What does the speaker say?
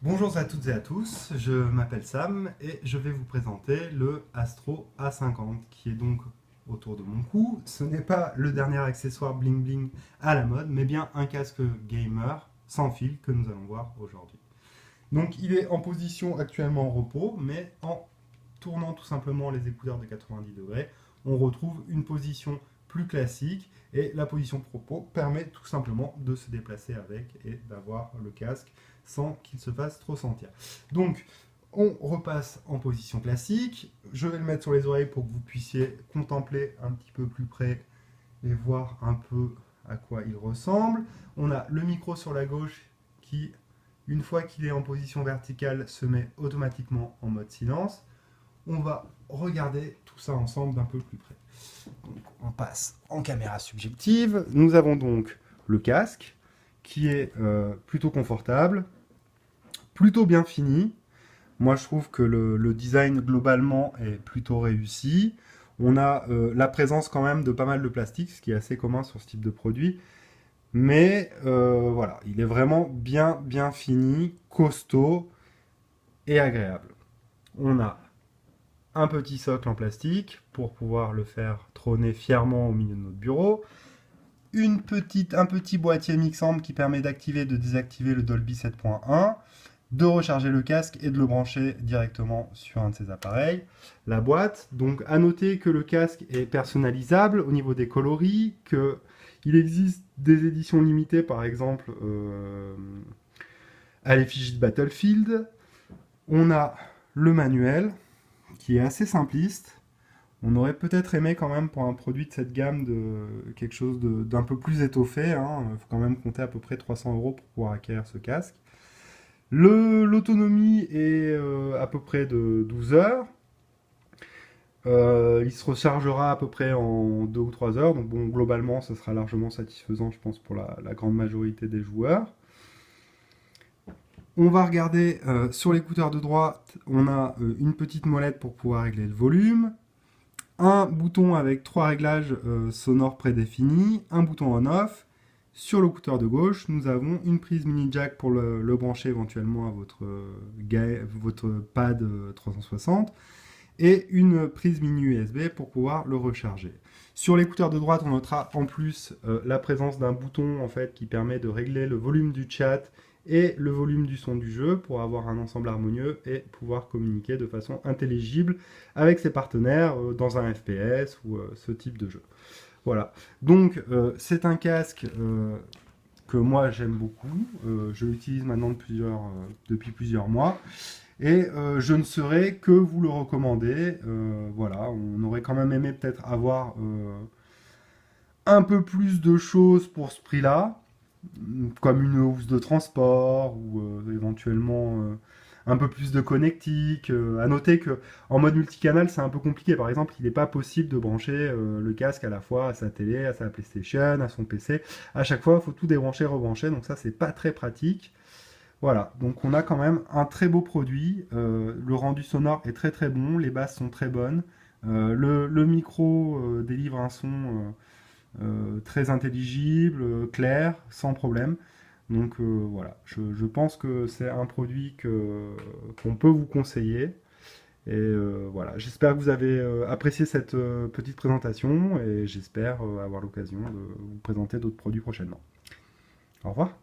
Bonjour à toutes et à tous, je m'appelle Sam et je vais vous présenter le Astro A50 qui est donc autour de mon cou. Ce n'est pas le dernier accessoire bling bling à la mode, mais bien un casque gamer sans fil que nous allons voir aujourd'hui. Donc il est en position actuellement en repos, mais en tournant tout simplement les écouteurs de 90 degrés, on retrouve une position plus classique et la position propos permet tout simplement de se déplacer avec et d'avoir le casque sans qu'il se fasse trop sentir. Donc on repasse en position classique, je vais le mettre sur les oreilles pour que vous puissiez contempler un petit peu plus près et voir un peu à quoi il ressemble. On a le micro sur la gauche qui, une fois qu'il est en position verticale, se met automatiquement en mode silence. On va regarder tout ça ensemble d'un peu plus près. Donc, on passe en caméra subjective. Nous avons donc le casque qui est plutôt confortable, plutôt bien fini. Moi, je trouve que le design globalement est plutôt réussi. On a la présence quand même de pas mal de plastique, ce qui est assez commun sur ce type de produit. Mais voilà, il est vraiment bien fini, costaud et agréable. On a un petit socle en plastique pour pouvoir le faire trôner fièrement au milieu de notre bureau. Un petit boîtier mixamp qui permet d'activer et de désactiver le Dolby 7.1, de recharger le casque et de le brancher directement sur un de ces appareils. La boîte, donc à noter que le casque est personnalisable au niveau des coloris, qu'il existe des éditions limitées par exemple à l'effigie de Battlefield. On a le manuel qui est assez simpliste. On aurait peut-être aimé quand même pour un produit de cette gamme de quelque chose d'un peu plus étoffé. Il faut quand même compter à peu près 300 € pour pouvoir acquérir ce casque. L'autonomie est à peu près de 12 heures. Il se rechargera à peu près en 2 ou 3 heures. Donc bon, globalement, ce sera largement satisfaisant, je pense, pour la grande majorité des joueurs. On va regarder sur l'écouteur de droite, on a une petite molette pour pouvoir régler le volume, un bouton avec 3 réglages sonores prédéfinis, un bouton on-off. Sur l'écouteur de gauche, nous avons une prise mini jack pour le brancher éventuellement à votre pad 360 et une prise mini USB pour pouvoir le recharger. Sur l'écouteur de droite, on notera en plus la présence d'un bouton en fait, qui permet de régler le volume du chat et le volume du son du jeu pour avoir un ensemble harmonieux et pouvoir communiquer de façon intelligible avec ses partenaires dans un FPS ou ce type de jeu. Voilà, donc c'est un casque que moi j'aime beaucoup, je l'utilise maintenant depuis plusieurs mois, et je ne saurais que vous le recommander. Voilà, on aurait quand même aimé peut-être avoir un peu plus de choses pour ce prix-là, comme une housse de transport ou éventuellement un peu plus de connectique. À noter que en mode multicanal, c'est un peu compliqué. Par exemple, il n'est pas possible de brancher le casque à la fois à sa télé, à sa PlayStation, à son PC. À chaque fois, il faut tout débrancher, rebrancher. Donc ça, c'est pas très pratique. Voilà, donc on a quand même un très beau produit. Le rendu sonore est très bon, les basses sont très bonnes. Le micro délivre un son très intelligible, clair, sans problème. Donc voilà, je pense que c'est un produit qu'on peut vous conseiller. Et voilà, j'espère que vous avez apprécié cette petite présentation et j'espère avoir l'occasion de vous présenter d'autres produits prochainement. Au revoir.